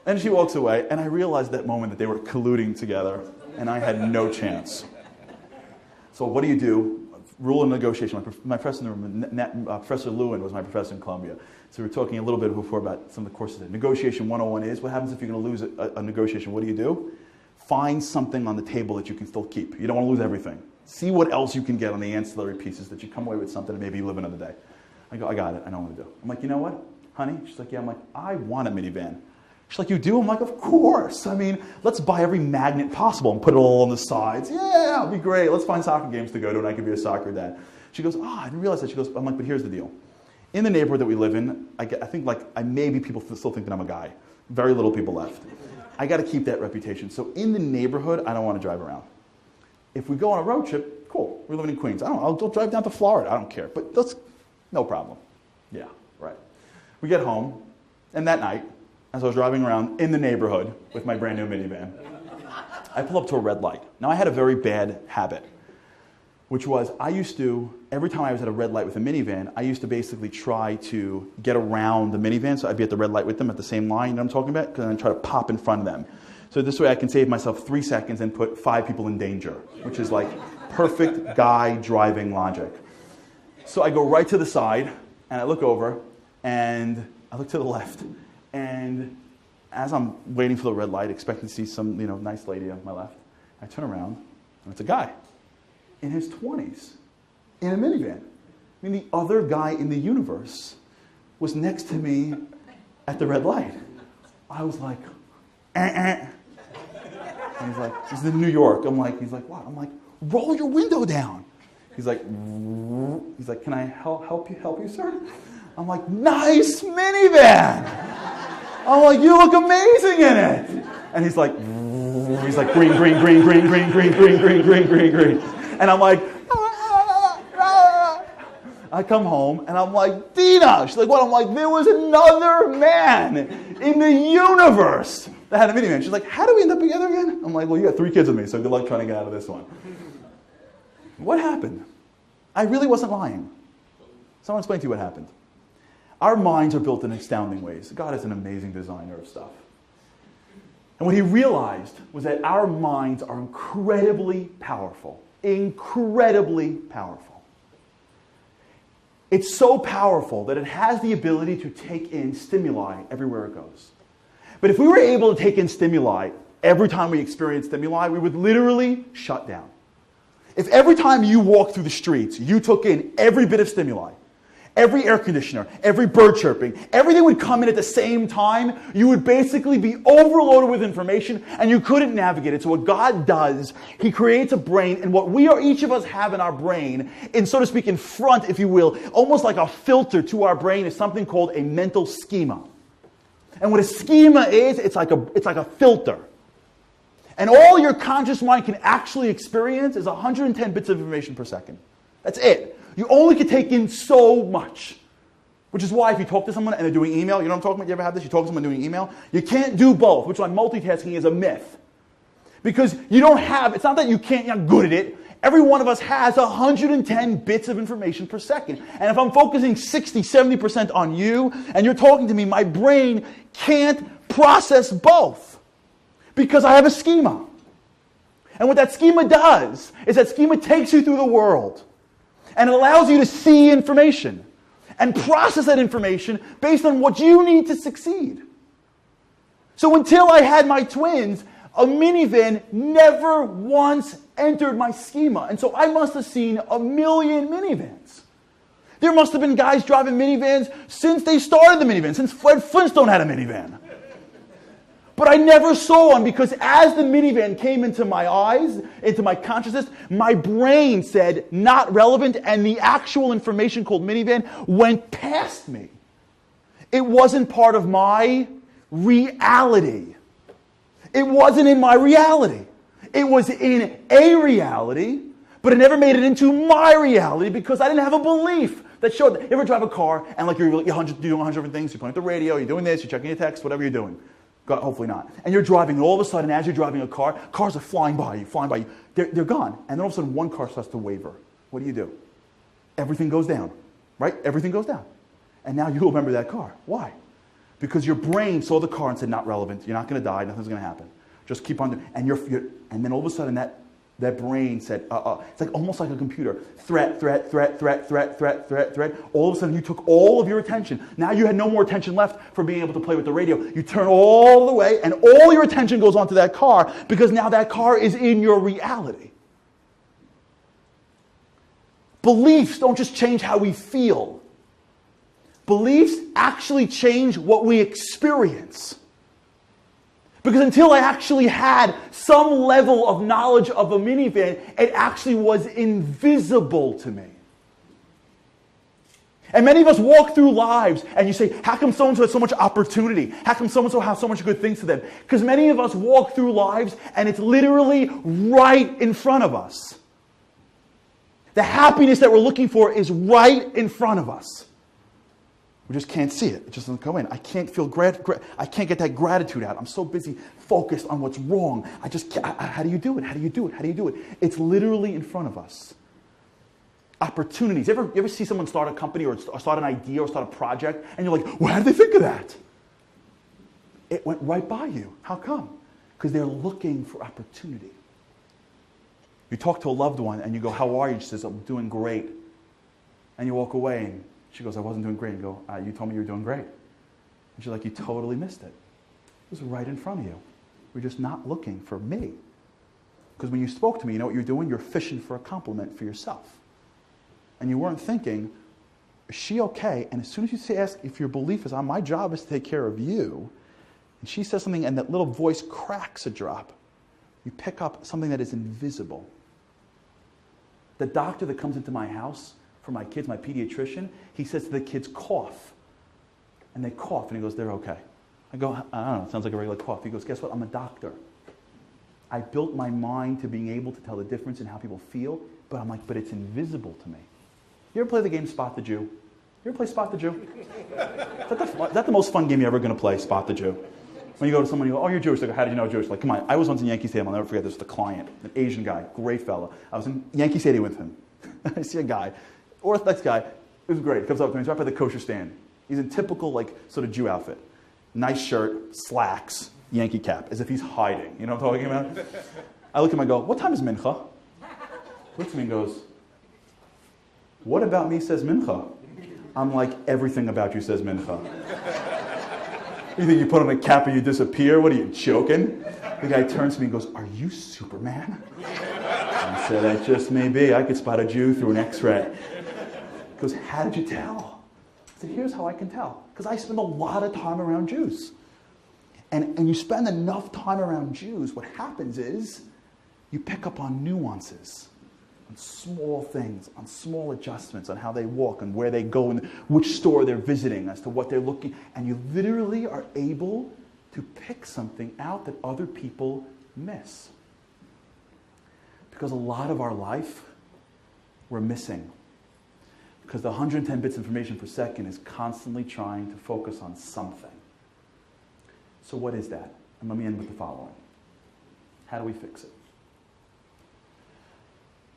And she walks away, and I realized that moment that they were colluding together. And I had no chance. So what do you do? Rule of negotiation. My professor in the room, Professor Lewin was my professor in Columbia. So we were talking a little bit before about some of the courses. Negotiation 101 is, what happens if you're going to lose a negotiation? What do? Find something on the table that you can still keep. You don't want to lose everything. See what else you can get on the ancillary pieces that you come away with something and maybe you live another day. I go, I got it. I know what to do. I'm like, you know what, honey? She's like, yeah. I'm like, I want a minivan. She's like, you do? I'm like, of course. I mean, let's buy every magnet possible and put it all on the sides. Yeah, it'll be great. Let's find soccer games to go to, and I could be a soccer dad. She goes, I didn't realize that. She goes, I'm like, but here's the deal. In the neighborhood that we live in, I think maybe people still think that I'm a guy. Very little people left. I got to keep that reputation. So in the neighborhood, I don't want to drive around. If we go on a road trip, cool. We're living in Queens. I'll drive down to Florida. I don't care. But that's no problem. Yeah, right. We get home, and that night, as I was driving around in the neighborhood with my brand new minivan, I pull up to a red light. Now, I had a very bad habit, which was I used to, every time I was at a red light with a minivan, I used to basically try to get around the minivan, so I'd be at the red light with them at the same line, you know what I'm talking about? Because then try to pop in front of them. So this way I can save myself 3 seconds and put 5 people in danger, which is like perfect guy driving logic. So I go right to the side, and I look over, and I look to the left, and as I'm waiting for the red light, expecting to see some nice lady on my left, I turn around, and it's a guy in his 20s in a minivan. I mean, the other guy in the universe was next to me at the red light. I was like, And he's like, he's in New York. He's like, what? I'm like, roll your window down. He's like, can I help you, sir? I'm like, nice minivan. I'm like, you look amazing in it. And he's like green. And I'm like, I come home and I'm like, Dina. She's like, what? I'm like, there was another man in the universe that had a minivan. She's like, how do we end up together again? I'm like, well, you got 3 kids with me, so good luck trying to get out of this one. What happened? I really wasn't lying. So I want to explain to you what happened. Our minds are built in astounding ways. God is an amazing designer of stuff. And what he realized was that our minds are incredibly powerful. Incredibly powerful. It's so powerful that it has the ability to take in stimuli everywhere it goes. But if we were able to take in stimuli every time we experience stimuli, we would literally shut down. If every time you walked through the streets, you took in every bit of stimuli, every air conditioner, every bird chirping, everything would come in at the same time, you would basically be overloaded with information and you couldn't navigate it. So what God does, he creates a brain, and what each of us have in our brain, in so to speak in front, if you will, almost like a filter to our brain, is something called a mental schema. And what a schema is, it's like a filter. And all your conscious mind can actually experience is 110 bits of information per second. That's it. You only can take in so much. Which is why if you talk to someone and they're doing email, you know what I'm talking about? You ever have this? You talk to someone doing email? You can't do both, which is why multitasking is a myth. Because you don't have, it's not that you're not good at it. Every one of us has 110 bits of information per second. And if I'm focusing 60, 70% on you, and you're talking to me, my brain can't process both. Because I have a schema. And what that schema does is that schema takes you through the world. And it allows you to see information. And process that information based on what you need to succeed. So until I had my twins, a minivan never once entered my schema. And so I must have seen a million minivans. There must have been guys driving minivans since they started the minivan, since Fred Flintstone had a minivan. But I never saw one because as the minivan came into my eyes, into my consciousness, my brain said, not relevant, and the actual information called minivan went past me. It wasn't part of my reality. It wasn't in my reality. It was in a reality, but it never made it into my reality because I didn't have a belief that showed. You ever drive a car and like you're doing 100 different things, you're playing the radio, you're doing this, you're checking your text, whatever you're doing. God, hopefully not. And you're driving, and all of a sudden, as you're driving a car, cars are flying by you. They're gone. And then all of a sudden, one car starts to waver. What do? Everything goes down, right? Everything goes down. And now you remember that car. Why? Because your brain saw the car and said, not relevant. You're not going to die. Nothing's going to happen. Just keep on doing it. And then all of a sudden, that brain said, It's like almost like a computer. Threat. All of a sudden, you took all of your attention. Now you had no more attention left for being able to play with the radio. You turn all the way, and all your attention goes onto that car because now that car is in your reality. Beliefs don't just change how we feel. Beliefs actually change what we experience. Because until I actually had some level of knowledge of a minivan, it actually was invisible to me. And many of us walk through lives and you say, how come so-and-so has so much opportunity? How come so-and-so has so much good things to them? Because many of us walk through lives and it's literally right in front of us. The happiness that we're looking for is right in front of us. We just can't see it. It just doesn't go in. I can't feel I can't get that gratitude out. I'm so busy focused on what's wrong. I just can't. How do you do it? How do you do it? How do you do it? It's literally in front of us. Opportunities. You ever see someone start a company or start an idea or start a project and you're like, well, how did they think of that? It went right by you. How come? Because they're looking for opportunity. You talk to a loved one and you go, how are you? She says, I'm doing great. And you walk away and she goes, I wasn't doing great. And you go, you told me you were doing great. And she's like, you totally missed it. It was right in front of you. You're just not looking for me. Because when you spoke to me, you know what you're doing? You're fishing for a compliment for yourself. And you weren't thinking, is she okay? And as soon as you ask if your belief is, my job is to take care of you, and she says something and that little voice cracks a drop, you pick up something that is invisible. The doctor that comes into my house for my kids, my pediatrician, he says to the kids, cough. And they cough, and he goes, they're okay. I go, I don't know, it sounds like a regular cough. He goes, guess what? I'm a doctor. I built my mind to being able to tell the difference in how people feel, but I'm like, but it's invisible to me. You ever play the game Spot the Jew? You ever play Spot the Jew? Is that the most fun game you're ever going to play, Spot the Jew? When you go to someone, you go, oh, you're Jewish. They go, how did you know Jewish? Like, come on. I was once in Yankee Stadium. I'll never forget this. The client, an Asian guy, great fella. I was in Yankee Stadium with him. I see a guy, Orthodox guy. It was great. He comes up to me. He's right by the kosher stand. He's in typical, like, sort of Jew outfit. Nice shirt, slacks, Yankee cap, as if he's hiding. You know what I'm talking about? I look at him and go, what time is mincha? He looks at me and goes, what about me says mincha? I'm like, everything about you says mincha. You think you put on a cap and you disappear? What are you, joking? The guy turns to me and goes, are you Superman? I said, that just may be. I could spot a Jew through an X-ray. He goes, how did you tell? I said, here's how I can tell. Because I spend a lot of time around Jews. And you spend enough time around Jews, what happens is you pick up on nuances. on small things, on small adjustments, on how they walk and where they go and which store they're visiting, as to what they're looking. And you literally are able to pick something out that other people miss. Because a lot of our life, we're missing. Because the 110 bits of information per second is constantly trying to focus on something. So what is that? And let me end with the following. How do we fix it?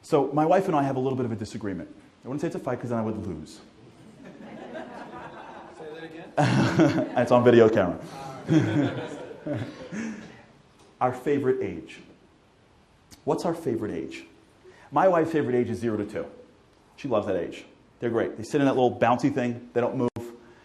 So my wife and I have a little bit of a disagreement. I wouldn't say it's a fight because then I would lose. Say that again? And it's on video camera. Our favorite age. What's our favorite age? My wife's favorite age is 0 to 2. She loves that age. They're great. They sit in that little bouncy thing. They don't move.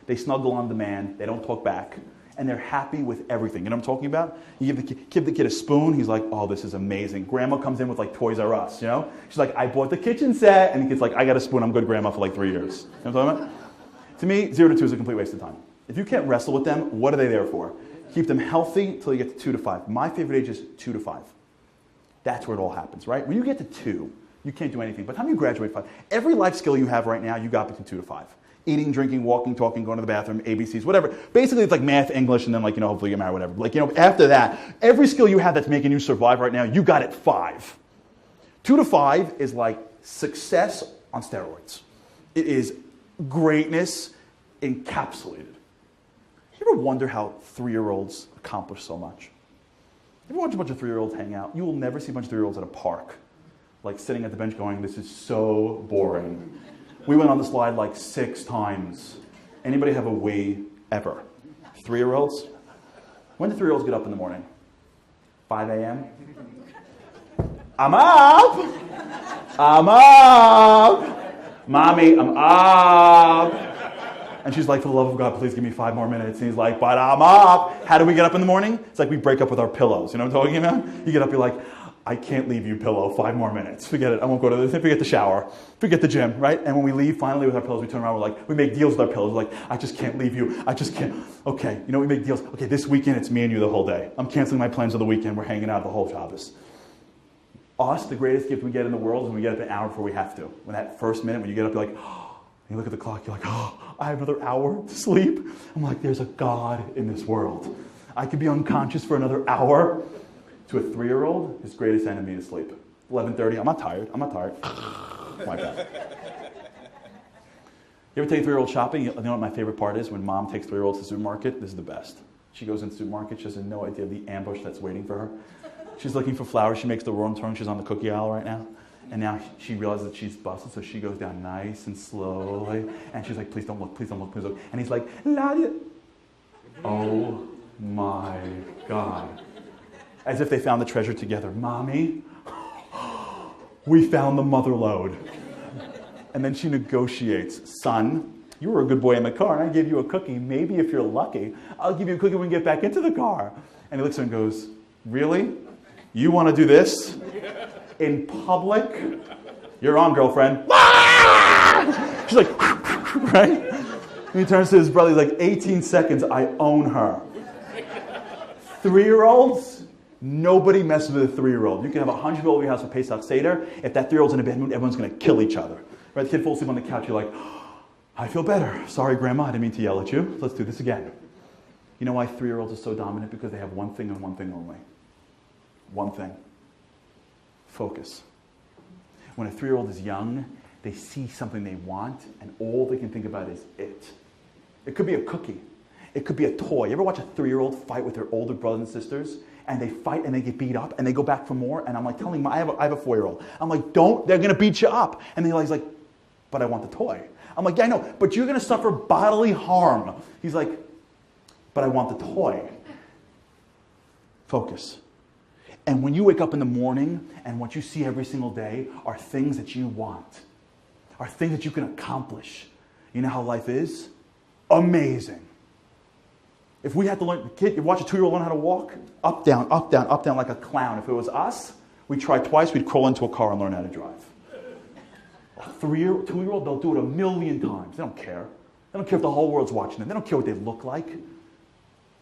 They snuggle on demand. They don't talk back. And they're happy with everything. You know what I'm talking about? You give the kid a spoon. He's like, oh, this is amazing. Grandma comes in with like Toys R Us, you know? She's like, I bought the kitchen set. And the kid's like, I got a spoon. I'm good, Grandma, for like 3 years. You know what I'm talking about? To me, 0 to 2 is a complete waste of time. If you can't wrestle with them, what are they there for? Keep them healthy until you get to 2 to 5. My favorite age is 2 to 5. That's where it all happens, right? When you get to 2, you can't do anything. By the time you graduate 5, every life skill you have right now, you got between 2 to 5. Eating, drinking, walking, talking, going to the bathroom, ABCs, whatever. Basically, it's like math, English, and then like, hopefully you get married, whatever. Like, after that, every skill you have that's making you survive right now, you got at 5. 2 to 5 is like success on steroids. It is greatness encapsulated. You ever wonder how 3-year-olds accomplish so much? You ever watch a bunch of 3-year-olds hang out? You will never see a bunch of 3-year-olds at a park, like sitting at the bench going, this is so boring. We went on the slide like 6 times. Anybody have a way ever? 3-year-olds? When do 3-year-olds get up in the morning? 5 a.m.? I'm up! I'm up! Mommy, I'm up! And she's like, for the love of God, please give me 5 more minutes. And he's like, but I'm up. How do we get up in the morning? It's like we break up with our pillows. You know what I'm talking about? You get up, you're like, I can't leave you, pillow, 5 more minutes. Forget it. I won't go to this. Forget the shower. Forget the gym, right? And when we leave finally with our pillows, we turn around, we make deals with our pillows. We're like, I just can't leave you. I just can't. Okay, we make deals. Okay, this weekend, it's me and you the whole day. I'm canceling my plans of the weekend. We're hanging out the whole Shabbos. Us, the greatest gift we get in the world is when we get up an hour before we have to. When that first minute, when you get up, you're like, oh, and you look at the clock, you're like, oh, I have another hour to sleep. I'm like, there's a God in this world. I could be unconscious for another hour. To a 3-year-old, his greatest enemy is sleep. 11:30, I'm not tired. My bad. You ever take a 3-year-old shopping? You know what my favorite part is? When mom takes 3-year-olds to the supermarket, this is the best. She goes into the supermarket, she has no idea of the ambush that's waiting for her. She's looking for flowers, she makes the wrong turn, she's on the cookie aisle right now. And now she realizes that she's busted, so she goes down nice and slowly. And she's like, please don't look, please don't look, please don't look. And he's like, Nadia. Oh my God. As if they found the treasure together. Mommy, we found the mother lode. And then she negotiates. Son, you were a good boy in the car, and I gave you a cookie. Maybe if you're lucky, I'll give you a cookie when we get back into the car. And he looks at her and goes, really? You want to do this? In public? You're on, girlfriend. She's like, right? And he turns to his brother, he's like, 18 seconds, I own her. 3-year-olds? Nobody messes with a 3-year-old. You can have 100 people over your house for Pesach Seder. If that 3-year-old's in a bad mood, everyone's going to kill each other. Right? The kid falls asleep on the couch. You're like, oh, I feel better. Sorry, Grandma. I didn't mean to yell at you. Let's do this again. You know why 3-year-olds are so dominant? Because they have one thing and one thing only. One thing. Focus. When a 3-year-old is young, they see something they want, and all they can think about is it. It could be a cookie. It could be a toy. You ever watch a 3-year-old fight with their older brothers and sisters? And they fight and they get beat up and they go back for more. And I'm like telling him, I have a 4-year-old. I'm like, don't, they're going to beat you up. And he's like, but I want the toy. I'm like, yeah, I know, but you're going to suffer bodily harm. He's like, but I want the toy. Focus. And when you wake up in the morning and what you see every single day are things that you want, are things that you can accomplish. You know how life is? Amazing. If we had to learn, you watch a 2-year-old learn how to walk, up, down, up, down, up, down like a clown. If it was us, we'd try twice, we'd crawl into a car and learn how to drive. A 2-year-old, they'll do it 1,000,000 times. They don't care. They don't care if the whole world's watching them. They don't care what they look like.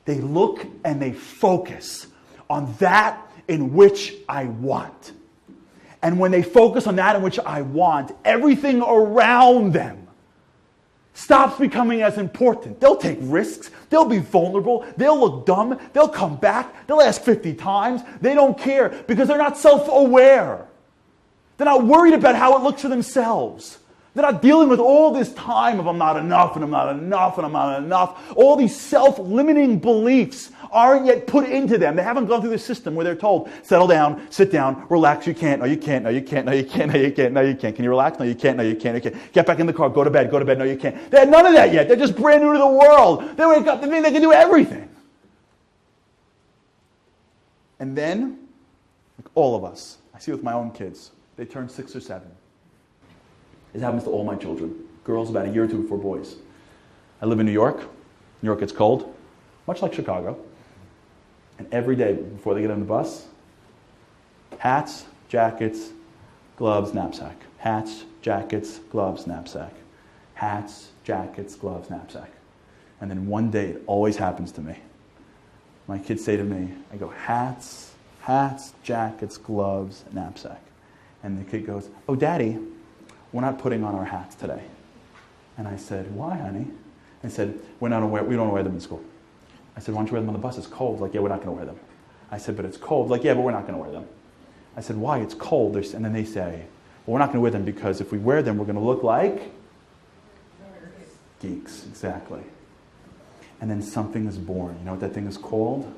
They look and they focus on that in which I want. And when they focus on that in which I want, everything around them stops becoming as important. They'll take risks. They'll be vulnerable. They'll look dumb. They'll come back. They'll ask 50 times. They don't care because they're not self-aware. They're not worried about how it looks for themselves. They're not dealing with all this time of I'm not enough and I'm not enough and I'm not enough. All these self-limiting beliefs aren't yet put into them. They haven't gone through the system where they're told, settle down, sit down, relax, you can't, no you can't, no you can't, no you can't, no you can't, no you can't. Can you relax? No you can't, no you can't, no you can't. Get back in the car, go to bed, no you can't. They had none of that yet. They're just brand new to the world. They wake up, they think they can do everything. And then, like all of us, I see it with my own kids, they turn 6 or 7. It happens to all my children. Girls about a year or two before boys. I live in New York. New York gets cold, much like Chicago. And every day before they get on the bus, hats, jackets, gloves, knapsack. Hats, jackets, gloves, knapsack. Hats, jackets, gloves, knapsack. And then one day, it always happens to me. My kids say to me, I go, hats, jackets, gloves, knapsack. And the kid goes, oh, Daddy, we're not putting on our hats today. And I said, why, honey? They said, we don't wear them in school. I said, why don't you wear them on the bus? It's cold. Like, yeah, we're not going to wear them. I said, but it's cold. Like, yeah, but we're not going to wear them. I said, why? It's cold. And then they say, well, we're not going to wear them because if we wear them, we're going to look like geeks. Exactly. And then something is born. You know what that thing is called?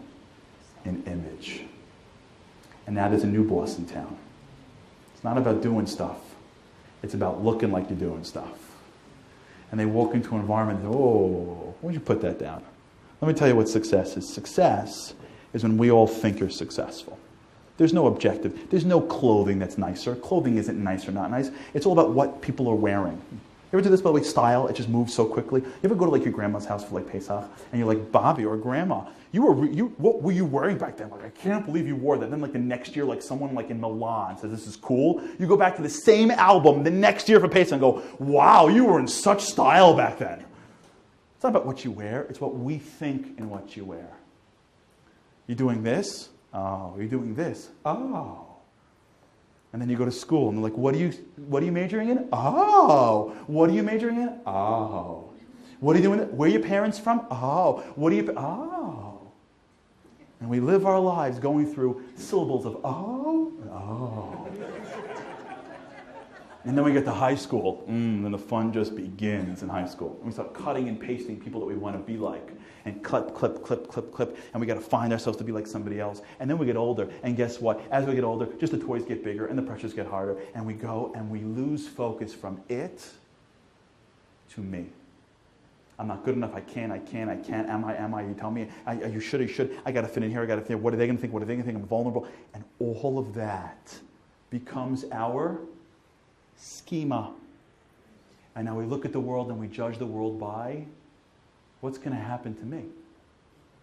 An image. And now there's a new boss in town. It's not about doing stuff. It's about looking like you're doing stuff. And they walk into an environment and say, oh, why don't you put that down? Let me tell you what success is. Success is when we all think you're successful. There's no objective. There's no clothing that's nicer. Clothing isn't nice or not nice. It's all about what people are wearing. You ever do this, by the way, style? It just moves so quickly. You ever go to like your grandma's house for like Pesach, and you're like, Bobby or Grandma, what were you wearing back then? Like, I can't believe you wore that. Then like the next year, like someone like in Milan says, this is cool. You go back to the same album the next year for Pesach and go, wow, you were in such style back then. It's not about what you wear. It's what we think in what you wear. You're doing this? Oh, you're doing this? Oh. And then you go to school and they're like, what are you majoring in? Oh. What are you majoring in? Oh. What are you doing? Where are your parents from? Oh. What are you? Oh. And we live our lives going through syllables of oh, oh. And then we get to high school, and the fun just begins in high school. And we start cutting and pasting people that we want to be like. And clip, and we got to find ourselves to be like somebody else. And then we get older, and guess what? As we get older, just the toys get bigger, and the pressures get harder, and we go and we lose focus from it to me. I'm not good enough, I can't, am I, you tell me, you should, I got to fit in here, I got to fit in, what are they going to think, I'm vulnerable. And all of that becomes our schema. And now we look at the world and we judge the world by what's going to happen to me?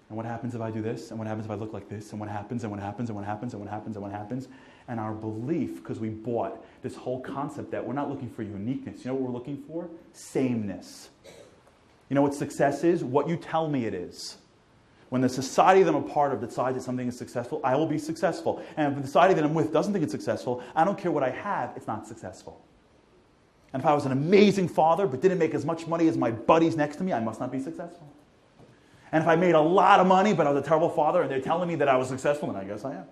And what happens if I do this? And what happens if I look like this? And what happens? And what happens? And what happens? And what happens? And what happens? And our belief, because we bought this whole concept that we're not looking for uniqueness. You know what we're looking for? Sameness. You know what success is? What you tell me it is. When the society that I'm a part of decides that something is successful, I will be successful. And if the society that I'm with doesn't think it's successful, I don't care what I have, it's not successful. And if I was an amazing father but didn't make as much money as my buddies next to me, I must not be successful. And if I made a lot of money but I was a terrible father and they're telling me that I was successful, then I guess I am.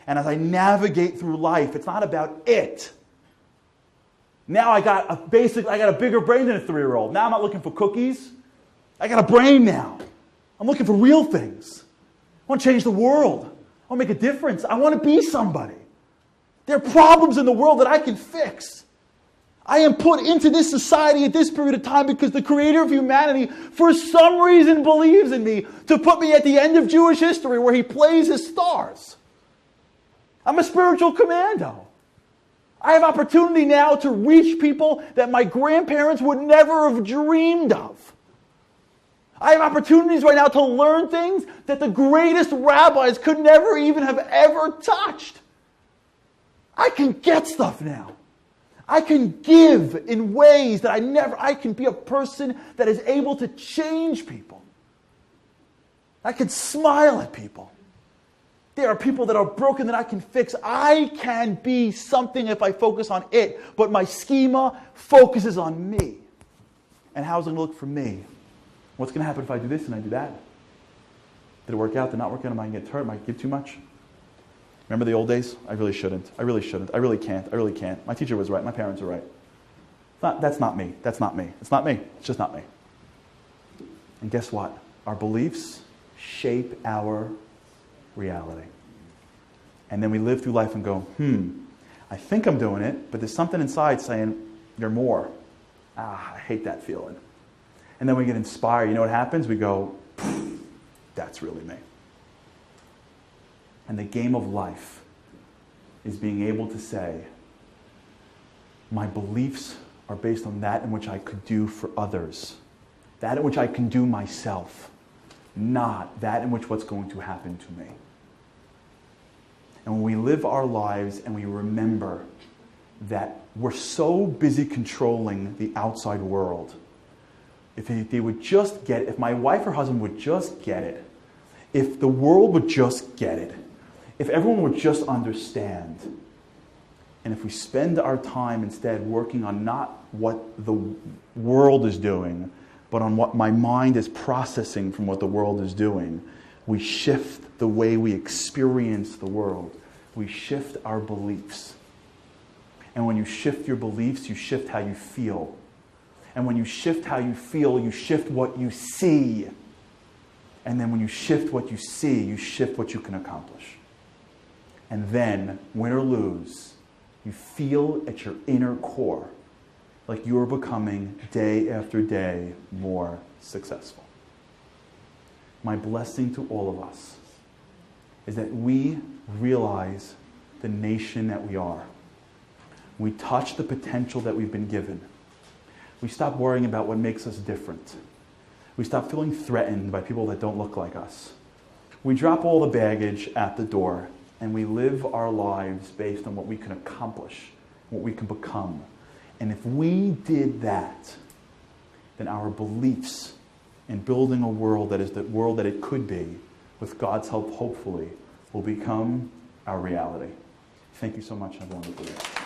And as I navigate through life, it's not about it. Now I got a bigger brain than a 3-year-old. Now I'm not looking for cookies. I got a brain now. I'm looking for real things. I want to change the world. I want to make a difference. I want to be somebody. There are problems in the world that I can fix. I am put into this society at this period of time because the creator of humanity, for some reason, believes in me to put me at the end of Jewish history where he plays his stars. I'm a spiritual commando. I have opportunity now to reach people that my grandparents would never have dreamed of. I have opportunities right now to learn things that the greatest rabbis could never even have ever touched. I can get stuff now. I can give in ways that I can be a person that is able to change people. I can smile at people. There are people that are broken that I can fix. I can be something if I focus on it. But my schema focuses on me. And how's it going to look for me? What's going to happen if I do this and I do that? Did it work out? Did it not work out? Am I going to get hurt? Am I going to give too much? Remember the old days? I really shouldn't. I really shouldn't. I really can't. I really can't. My teacher was right. My parents were right. That's not me. That's not me. It's not me. It's just not me. And guess what? Our beliefs shape our reality. And then we live through life and go, I think I'm doing it, but there's something inside saying, you're more. I hate that feeling. And then we get inspired. You know what happens? We go, that's really me. And the game of life is being able to say, my beliefs are based on that in which I could do for others. That in which I can do myself. Not that in which what's going to happen to me. And when we live our lives and we remember that we're so busy controlling the outside world, if they would just get it, if my wife or husband would just get it, if the world would just get it, if everyone would just understand, and if we spend our time instead working on not what the world is doing, but on what my mind is processing from what the world is doing, we shift the way we experience the world. We shift our beliefs. And when you shift your beliefs, you shift how you feel. And when you shift how you feel, you shift what you see. And then when you shift what you see, you shift what you can accomplish. And then, win or lose, you feel at your inner core like you are becoming day after day more successful. My blessing to all of us is that we realize the nation that we are. We touch the potential that we've been given. We stop worrying about what makes us different. We stop feeling threatened by people that don't look like us. We drop all the baggage at the door and we live our lives based on what we can accomplish, what we can become. And if we did that, then our beliefs in building a world that is the world that it could be, with God's help, hopefully, will become our reality. Thank you so much. Have a wonderful day.